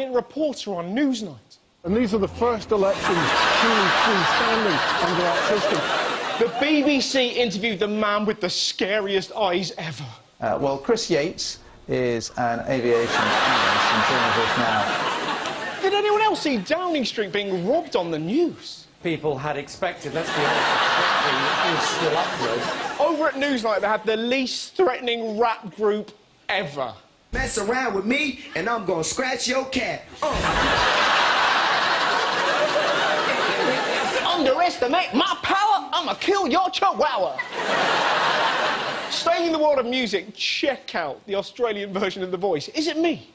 reporter on Newsnight. And these are the first elections truly freestanding under that system. The BBC interviewed the man with the scariest eyes ever. Well, Chris Yates is an aviation analyst and joins us now. Did anyone else see Downing Street being robbed on the news? People had expected, let's be honest, it is still upwards. Over at Newsnight, they had the least threatening rap group ever. Mess around with me, and I'm gonna scratch your cat. Underestimate my power, I'ma kill your chihuahua. Staying in the world of music, check out the Australian version of The Voice. Is it me?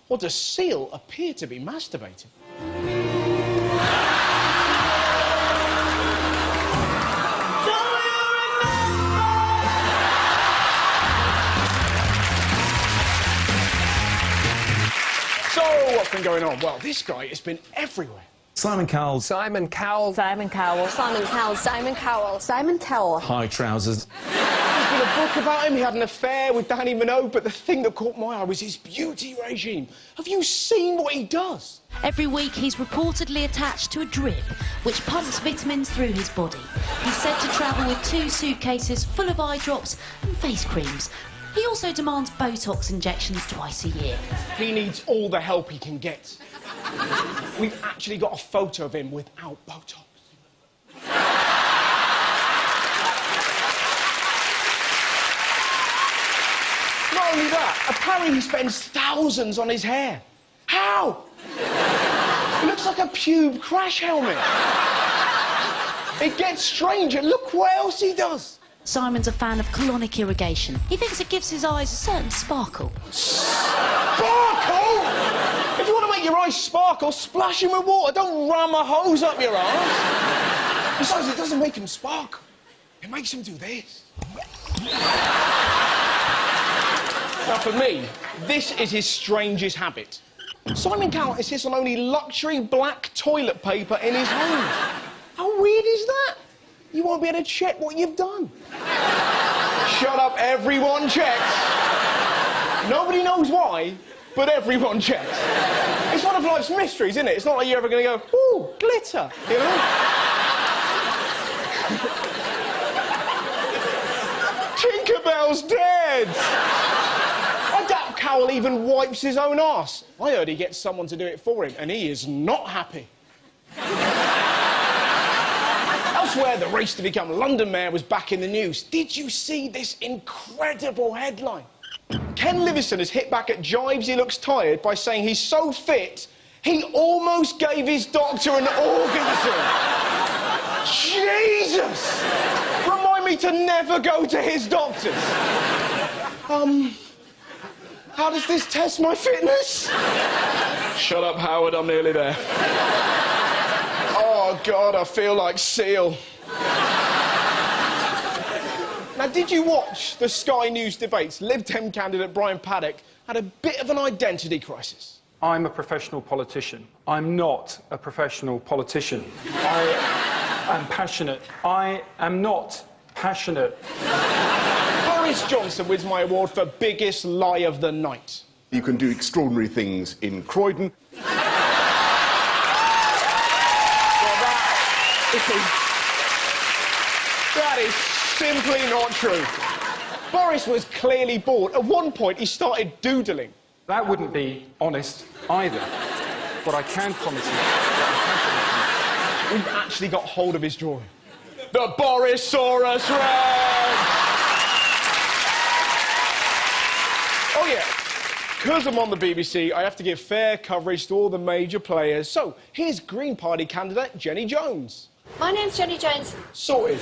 Or does Seal appear to be masturbating? So, what's been going on? Well, this guy has been everywhere. Simon Cowell. Simon Cowell. Simon Cowell. Simon Cowell. Simon Cowell. Simon Cowell. High trousers. There's been a book about him. He had an affair with Danny Minogue, but the thing that caught my eye was his beauty regime. Have you seen what he does? Every week he's reportedly attached to a drip which pumps vitamins through his body. He's said to travel with 2 suitcases full of eye drops and face creams. He also demands Botox injections twice a year. He needs all the help he can get. We've actually got a photo of him without Botox. Not only that, apparently he spends thousands on his hair. How? It looks like a pube crash helmet. It gets stranger. Look what else he does. Simon's a fan of colonic irrigation. He thinks it gives his eyes a certain sparkle. Sparkle? If you want to make your eyes sparkle, splash them with water. Don't ram a hose up your arse. Besides, it doesn't make them sparkle. It makes them do this. Now, for me, this is his strangest habit. Simon Cowell insists on only luxury black toilet paper in his home. How weird is that? You won't be able to check what you've done. Shut up, everyone checks. Nobody knows why, but everyone checks. It's one of life's mysteries, isn't it? It's not like you're ever going to go, ooh, glitter, you know? Tinkerbell's dead! I doubt Cowell even wipes his own arse. I heard he gets someone to do it for him, and he is not happy. Elsewhere, the race to become London mayor was back in the news. Did you see this incredible headline? Ken Livingstone has hit back at Jibes He Looks Tired by saying he's so fit, he almost gave his doctor an orgasm. Jesus! Remind me to never go to his doctors. How does this test my fitness? Shut up, Howard, I'm nearly there. Oh, God, I feel like Seal. Now, did you watch the Sky News debates? Lib Dem candidate Brian Paddock had a bit of an identity crisis. I'm a professional politician. I'm not a professional politician. I am passionate. I am not passionate. Boris Johnson wins my award for biggest lie of the night. You can do extraordinary things in Croydon. That is simply not true. Boris was clearly bored. At one point, he started doodling. That wouldn't be honest either. What I can promise you... We've actually got hold of his drawing. The Borisaurus Rex! Oh, yeah. Because I'm on the BBC, I have to give fair coverage to all the major players. So, here's Green Party candidate Jenny Jones. My name's Jenny Jones. Sorted.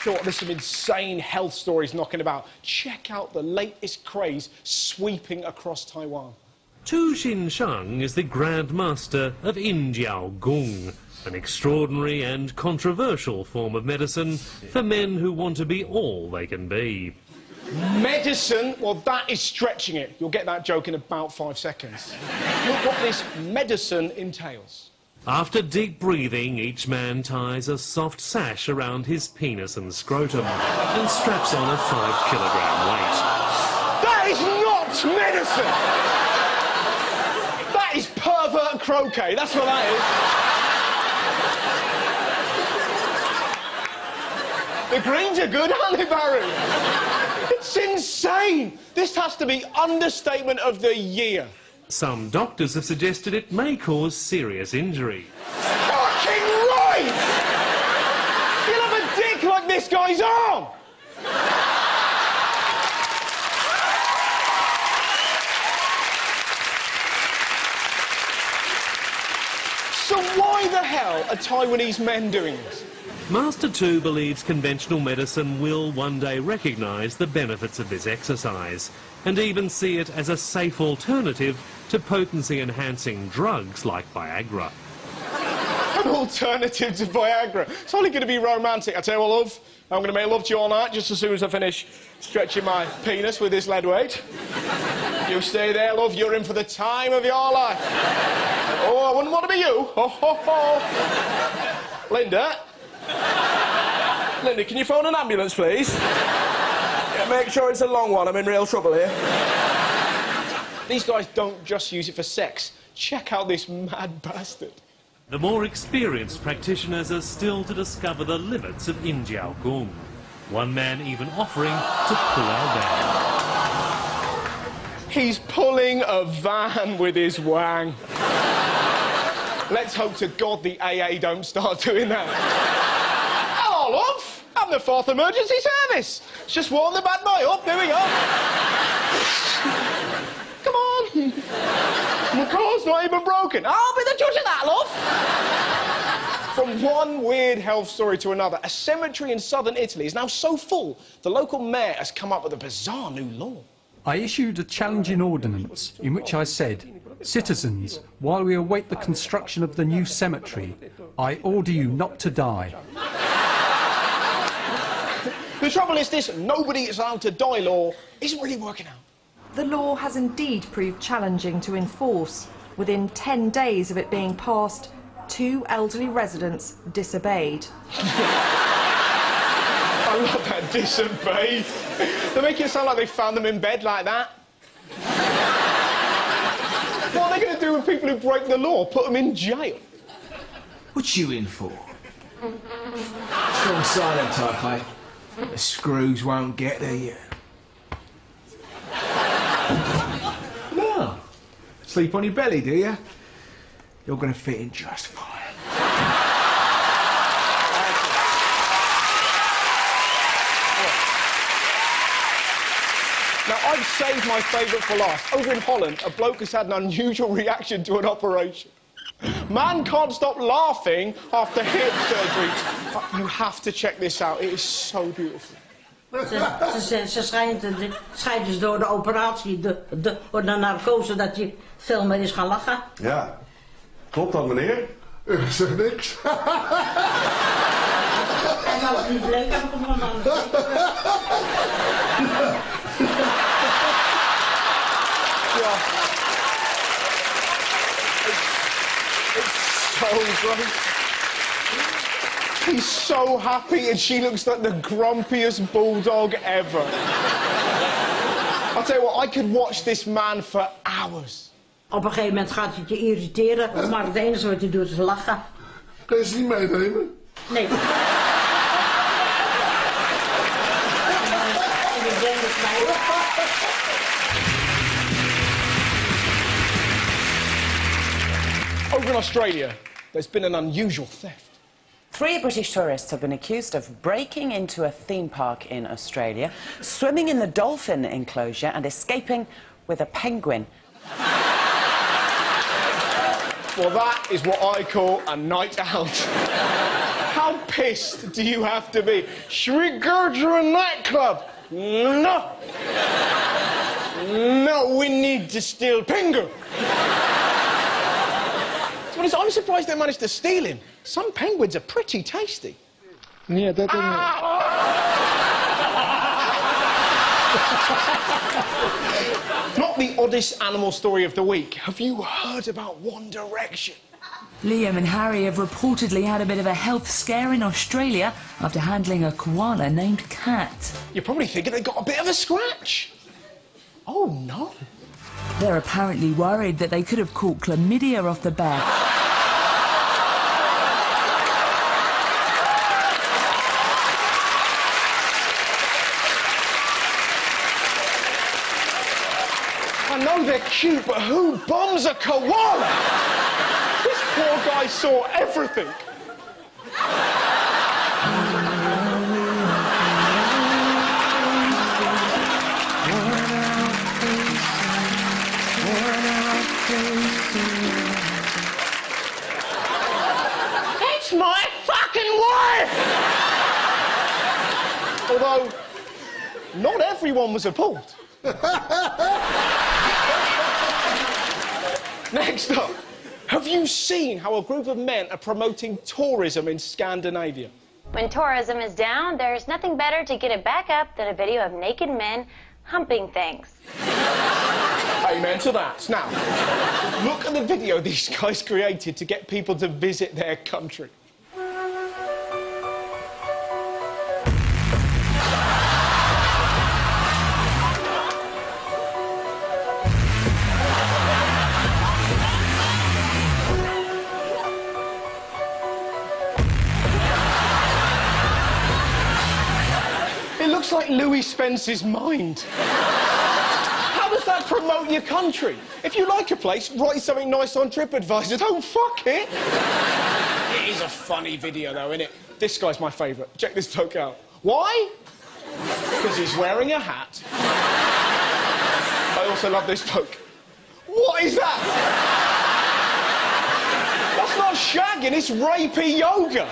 So what, there's some insane health stories knocking about. Check out the latest craze sweeping across Taiwan. Tu Xinshang is the Grand Master of Yin Jiao Gong, an extraordinary and controversial form of medicine for men who want to be all they can be. Medicine? Well, that is stretching it. You'll get that joke in about 5 seconds. Look what this medicine entails. After deep breathing, each man ties a soft sash around his penis and scrotum and straps on a 5-kilogram weight. That is not medicine! That is pervert croquet, that's what that is. The greens are good, aren't they, Barry? It's insane! This has to be understatement of the year. Some doctors have suggested it may cause serious injury. Fucking right! You'll have a dick like this guy's arm! So why the hell are Taiwanese men doing this? Master 2 believes conventional medicine will one day recognise the benefits of this exercise and even see it as a safe alternative to potency-enhancing drugs like Viagra. An alternative to Viagra. It's only going to be romantic. I tell you what, love, I'm going to make love to you all night just as soon as I finish stretching my penis with this lead weight. You stay there, love, you're in for the time of your life. Oh, I wouldn't want to be you. Ho, ho, ho. Linda? Linda, can you phone an ambulance, please? Yeah, make sure it's a long one. I'm in real trouble here. These guys don't just use it for sex. Check out this mad bastard. The more experienced practitioners are still to discover the limits of Injiao-gung. One man even offering to pull our van. He's pulling a van with his wang. Let's hope to God the AA don't start doing that. Hello, love. I'm the 4th emergency service. Just warm the bad boy up. Here we go. Come on. My car's not even broken. I'll be the judge of that, love. From one weird health story to another, a cemetery in southern Italy is now so full, the local mayor has come up with a bizarre new law. I issued a challenging ordinance in which I said, citizens, while we await the construction of the new cemetery, I order you not to die. The trouble is this nobody is allowed to die law isn't really working out. The law has indeed proved challenging to enforce. Within 10 days of it being passed, 2 elderly residents disobeyed. I love that, disobeyed. They make it sound like they found them in bed like that. What are they going to do with people who break the law? Put them in jail? What you in for? Strong silent type, eh? The screws won't get to you. No. Sleep on your belly, do you? You're going to fit in just fine. Now, I've saved my favourite for last. Over in Holland, a bloke has had an unusual reaction to an operation. Man can't stop laughing after hip surgery. You have to check this out. It is so beautiful. Ze schijnt dus door de operatie, door de narcose, dat je veel meer is gaan lachen. Ja, klopt dat, meneer? Ik zeg niks. En als het niet bleek, dan komt het anders. Ja. It's so great. He's so happy and she looks like the grumpiest bulldog ever. I'll tell you what, I could watch this man for hours. Op een gegeven moment gaat het je irriteren, maar het enige wat je doet is lachen. Kun je ze niet meenemen? Nee. Over in Australia, there's been an unusual theft. 3 British tourists have been accused of breaking into a theme park in Australia, swimming in the dolphin enclosure and escaping with a penguin. Well, that is what I call a night out. How pissed do you have to be? Should we go to a nightclub? No. No, we need to steal penguin. I'm surprised they managed to steal him. Some penguins are pretty tasty. Yeah, that didn't... Not the oddest animal story of the week. Have you heard about One Direction? Liam and Harry have reportedly had a bit of a health scare in Australia after handling a koala named Cat. You're probably thinking they got a bit of a scratch. Oh, no. They're apparently worried that they could have caught chlamydia off the back. I know they're cute, but who bombs a koala? This poor guy saw everything. It's my fucking wife! Although, not everyone was appalled. Next up, have you seen how a group of men are promoting tourism in Scandinavia? When tourism is down, there's nothing better to get it back up than a video of naked men humping things. Amen to that. Now, look at the video these guys created to get people to visit their country. It looks like Louis Spence's mind. How does that promote your country? If you like a place, write something nice on TripAdvisor. Don't fuck it. It is a funny video, though, isn't it? This guy's my favourite. Check this bloke out. Why? Because he's wearing a hat. I also love this bloke. What is that? That's not shagging, it's rapey yoga.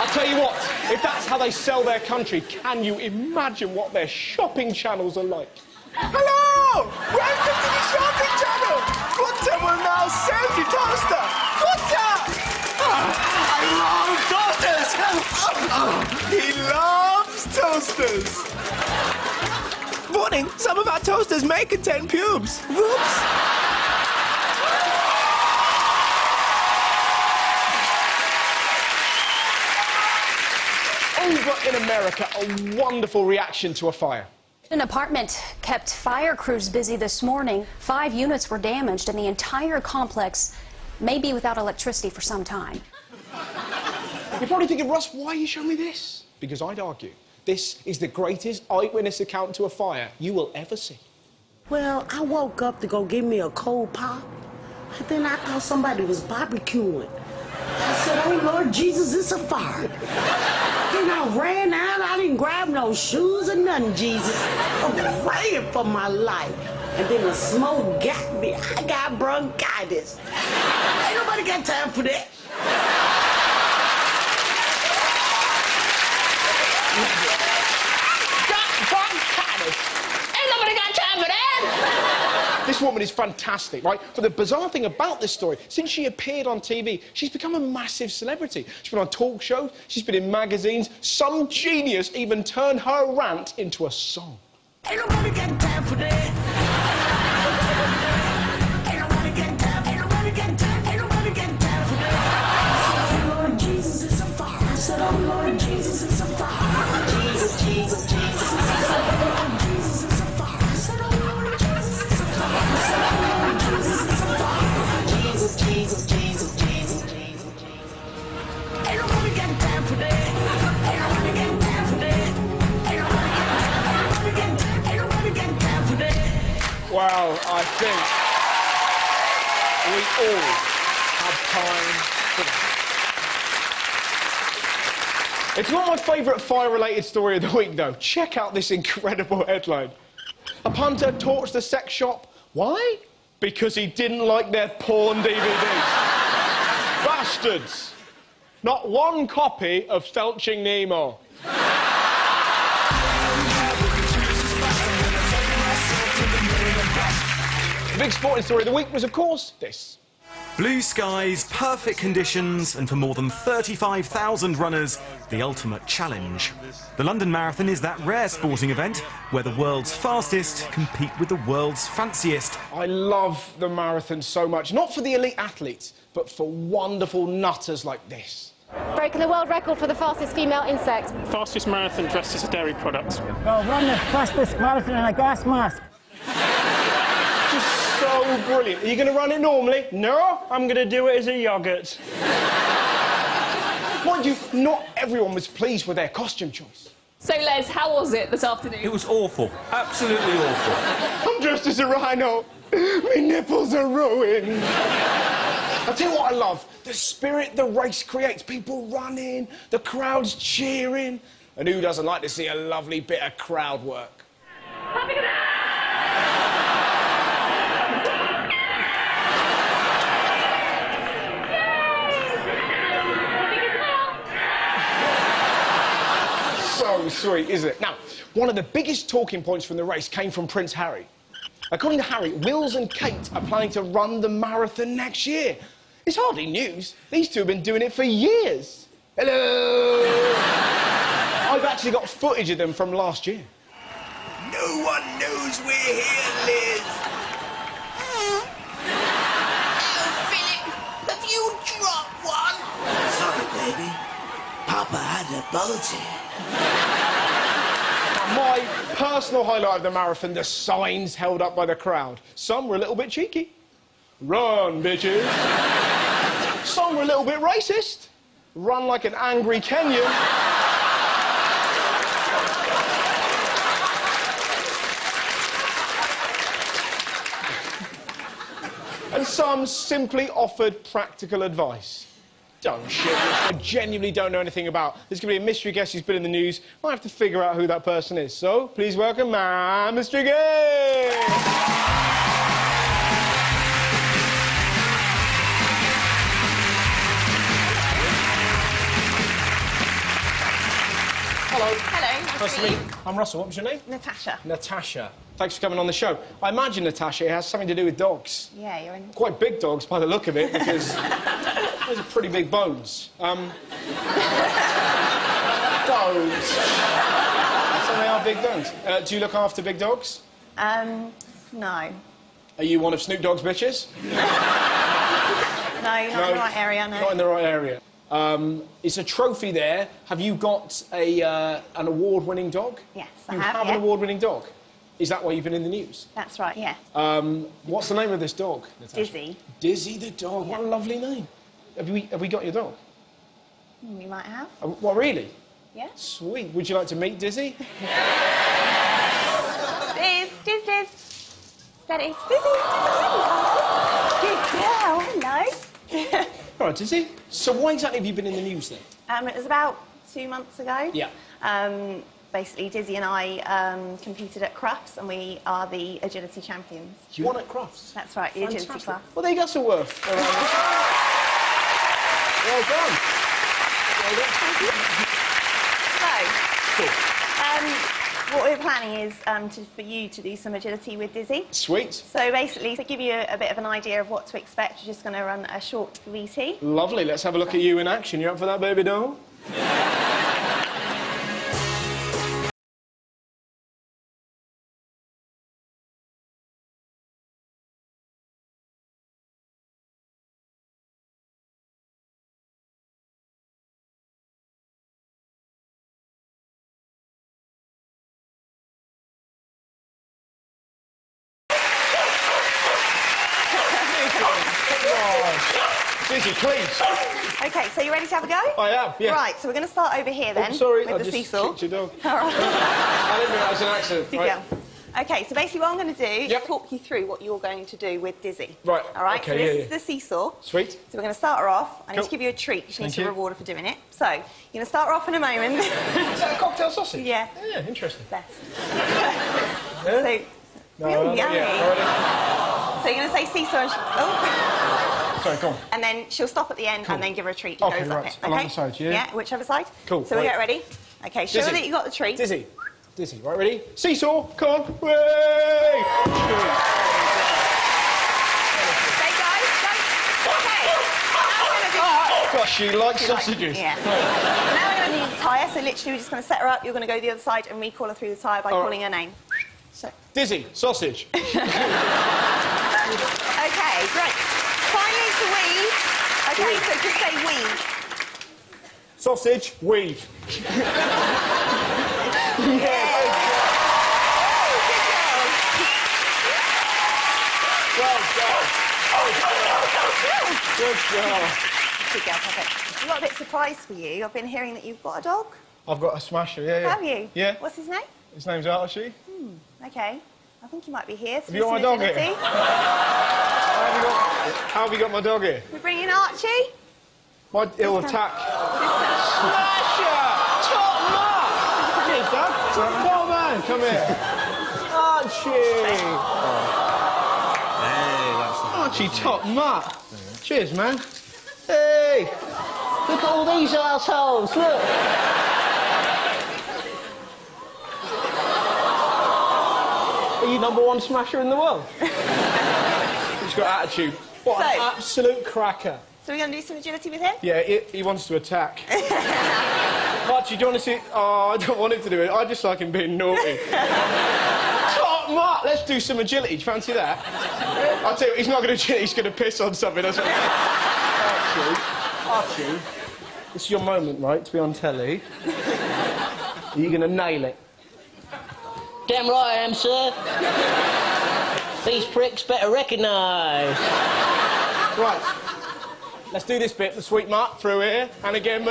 I'll tell you what, if that's how they sell their country, can you imagine what their shopping channels are like? Hello! Welcome to the shopping channel! Gunther will now sell you toaster! Gunther! I love toasters! He loves toasters! Warning, some of our toasters may contain pubes. Whoops! Over in America, a wonderful reaction to a fire. An apartment kept fire crews busy this morning. 5 units were damaged and the entire complex may be without electricity for some time. You're probably thinking, Russ, why are you showing me this? Because I'd argue this is the greatest eyewitness account to a fire you will ever see. Well, I woke up to go get me a cold pop, and then I thought somebody was barbecuing. I said, oh, Lord Jesus, it's a fire. Then I ran out. I didn't grab no shoes or nothing, Jesus. I was praying for my life. And then the smoke got me. I got bronchitis. Ain't nobody got time for that. Ain't nobody got time for that! This woman is fantastic, right? But the bizarre thing about this story, since she appeared on TV, she's become a massive celebrity. She's been on talk shows, she's been in magazines. Some genius even turned her rant into a song. Ain't nobody got time for that. Ain't nobody got time. Ain't nobody got time. Ain't nobody got time for that. Oh, Lord Jesus, it's a fire. I said, oh, Lord Jesus, it's a fire. Jesus, Jesus, Jesus. I said, oh, Lord Jesus, it's a fire. I said, oh, Lord Jesus, it's a fire. I said, oh, Lord Jesus, it's a fire. Jesus, Jesus, Jesus, Jesus, Jesus, Jesus. Ain't nobody got time for that. Ain't nobody got time for that. Ain't nobody got time. Ain't nobody got time for that. Well, I think we all have time for that. It's not my favourite fire-related story of the week, though. Check out this incredible headline. A punter torched a sex shop. Why? Because he didn't like their porn DVDs. Bastards. Not one copy of Felching Nemo. The big sporting story of the week was, of course, this. Blue skies, perfect conditions, and for more than 35,000 runners, the ultimate challenge. The London Marathon is that rare sporting event where the world's fastest compete with the world's fanciest. I love the marathon so much, not for the elite athletes, but for wonderful nutters like this. Breaking the world record for the fastest female insect. Fastest marathon dressed as a dairy product. Well, run the fastest marathon in a gas mask. Just so brilliant. Are you going to run it normally? No, I'm going to do it as a yoghurt. Mind you, not everyone was pleased with their costume choice. So, Les, how was it this afternoon? It was awful. Absolutely awful. I'm dressed as a rhino. My nipples are ruined. I'll tell you what I love. The spirit the race creates. People running, the crowd's cheering. And who doesn't like to see a lovely bit of crowd work? So sweet, isn't it? Now, one of the biggest talking points from the race came from Prince Harry. According to Harry, Wills and Kate are planning to run the marathon next year. It's hardly news. These two have been doing it for years. Hello! I've actually got footage of them from last year. No one knows we're here, Liz. Oh, Philip, have you dropped one? Sorry, baby. Papa had a bulletin. My personal highlight of the marathon, the signs held up by the crowd. Some were a little bit cheeky. Run, bitches. Some were a little bit racist. Run like an angry Kenyan. And some simply offered practical advice. Don't shit, I genuinely don't know anything about. There's going to be a mystery guest who's been in the news. I have to figure out who that person is. So, please welcome my mystery guest! Hello. Hello, nice to meet you. I'm Russell. What was your name? Natasha. Natasha. Thanks for coming on the show. I imagine, Natasha, it has something to do with dogs. Yeah, you're in. Quite big dogs by the look of it, because those are pretty big bones. Bones. So they are big bones. Do you look after big dogs? No. Are you one of Snoop Dogg's bitches? No, you're not in the right area, no. Not in the right area. It's a trophy there. Have you got an award-winning dog? Yes, You I have, an award-winning dog? Is that why you've been in the news? That's right, yeah. What's the name of this dog, Natasha? Dizzy. Dizzy the dog. What a lovely name. Have we got your dog? You might have. Well, really? Yeah. Sweet. Would you like to meet Dizzy? Diz. That is Dizzy. Good girl. Hello. All right, Dizzy. So why exactly have you been in the news then? It was about 2 months ago. Yeah. Basically, Dizzy and I competed at Crufts, and we are the agility champions. You won at Crufts? That's right, the agility class. Well, there you go, some worth. Well done. Well done. Thank you. So, what we're planning is for you to do some agility with Dizzy. Sweet. So basically, to give you a bit of an idea of what to expect, you're just going to run a short VT. Lovely. Let's have a look at you in action. You up for that, baby doll? Dizzy, please. Okay, so you ready to have a go? I am, yeah. Right, so we're going to start over here then. Oh, sorry, with I the just seesaw. kicked your dog. All right. I didn't realise it was an accident. Good Right. girl. Okay, so basically what I'm going to do is talk you through what you're going to do with Dizzy. Right. All right, Okay, so this yeah, is the seesaw. Sweet. So we're going to start her off. I need Cool. to give you a treat. You Thank need to you. reward her for doing it. So, you're going to start her off in a moment. Is that a cocktail sausage? Yeah. Yeah, interesting. Best. Yeah? So, yummy. Yeah, already. So you're going to say seesaw and Sorry, go on. and then she'll stop at the end and then give her a treat. That Okay, goes up right. it. Along Okay? the sides, yeah? Yeah, whichever side. Cool, So we right. get ready. Okay, show her Dizzy. that you got the treat. Dizzy. Dizzy, right, ready? Seesaw, come on. Way! Stay, guys. Go. Okay. Gosh, she likes sausages. Yeah. Now we're going to need a tyre, so literally we're just going to set her up. You're going to go the other side and recall her through the tyre by All right. calling her name. So. Dizzy, sausage. Okay, great. Finally, to weave. Okay, so just say weave. Sausage, weave. Well done. Good girl. Good girl, perfect. I'm a bit surprised for you. I've been hearing that you've got a dog. I've got a smasher, yeah. Have you? Yeah. What's his name? His name's Archie. Okay. I think he might be here. Have you got my dog here? How have you got my dog here? We're bringing Archie. He'll attack. Smasher! Top man! Come here, Dad. Top man, come here. Archie! Hey, that's Archie, top mat. Cheers, man. Hey! Look at all these assholes, look. Are you #1 smasher in the world? He's got attitude. What an absolute cracker. So we're going to do some agility with him? Yeah, he wants to attack. Archie, do you want to see... Oh, I don't want him to do it. I just like him being naughty. Top Mark, let's do some agility. Do you fancy that? I'll tell you, he's not going to agility, he's going to piss on something. That's what... Archie, this is your moment, right, to be on telly. You're going to nail it. Damn right I am, sir. These pricks better recognise. Right. Let's do this bit, the sweet mark through here, and again,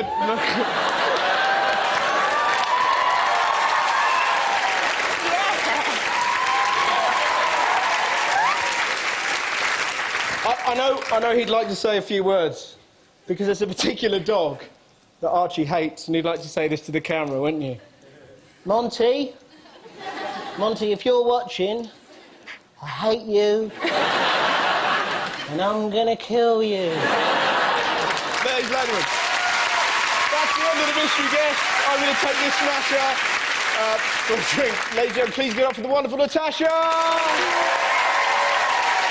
I know he'd like to say a few words, because there's a particular dog that Archie hates, and he'd like to say this to the camera, wouldn't you? Monty, if you're watching, I hate you, and I'm gonna kill you. There's Ledward. That's the end of the mystery guest. I'm going to take this smasher for a drink. Ladies and gentlemen, please give it up for the wonderful Natasha.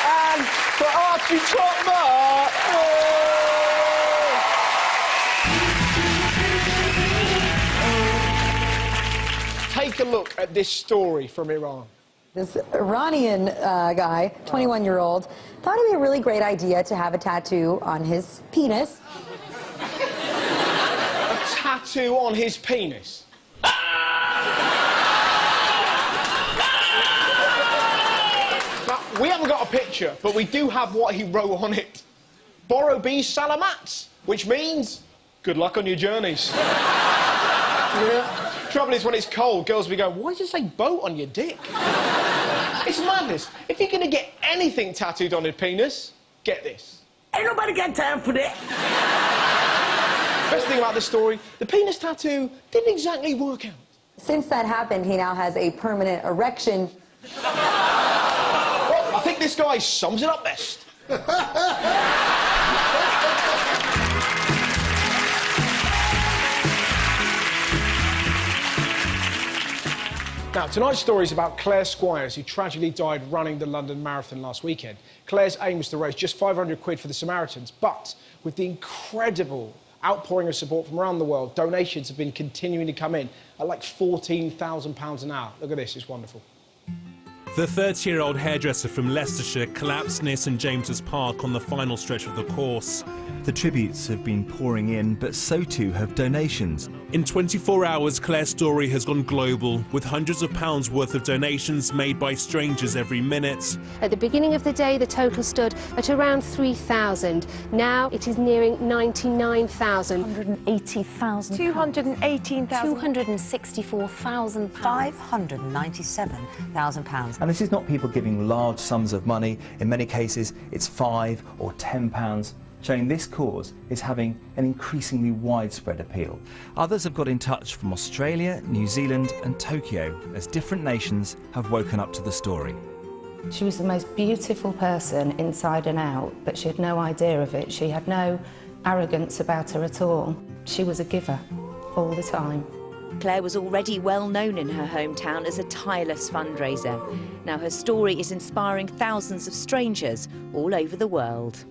And for Archie Totmer. Take a look at this story from Iran. This Iranian guy, 21-year-old, thought it'd be a really great idea to have a tattoo on his penis. A tattoo on his penis? Now, we haven't got a picture, but we do have what he wrote on it. Borrow B Salamats, which means good luck on your journeys. Yeah. Trouble is, when it's cold, girls will be going, why does it say boat on your dick? It's madness. If you're going to get anything tattooed on your penis, get this. Ain't nobody got time for that. Best thing about this story, the penis tattoo didn't exactly work out. Since that happened, he now has a permanent erection. Well, I think this guy sums it up best. Now, tonight's story is about Claire Squires, who tragically died running the London Marathon last weekend. Claire's aim was to raise just 500 quid for the Samaritans, but with the incredible outpouring of support from around the world, donations have been continuing to come in at like £14,000 an hour. Look at this, it's wonderful. The 30-year-old hairdresser from Leicestershire collapsed near St James's Park on the final stretch of the course. The tributes have been pouring in, but so too have donations. In 24 hours, Claire's story has gone global, with hundreds of pounds worth of donations made by strangers every minute. At the beginning of the day, the total stood at around 3,000. Now it is nearing 99,000. 180,000. 218,000. 264,000. £597,000. And this is not people giving large sums of money. In many cases, it's £5 or £10, showing this cause is having an increasingly widespread appeal. Others have got in touch from Australia, New Zealand and Tokyo, as different nations have woken up to the story. She was the most beautiful person inside and out, but she had no idea of it. She had no arrogance about her at all. She was a giver all the time. Claire was already well known in her hometown as a tireless fundraiser. Now her story is inspiring thousands of strangers all over the world.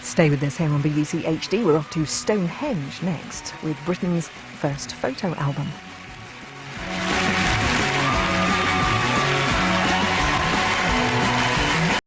Stay with us here on BBC HD. We're off to Stonehenge next with Britain's first photo album.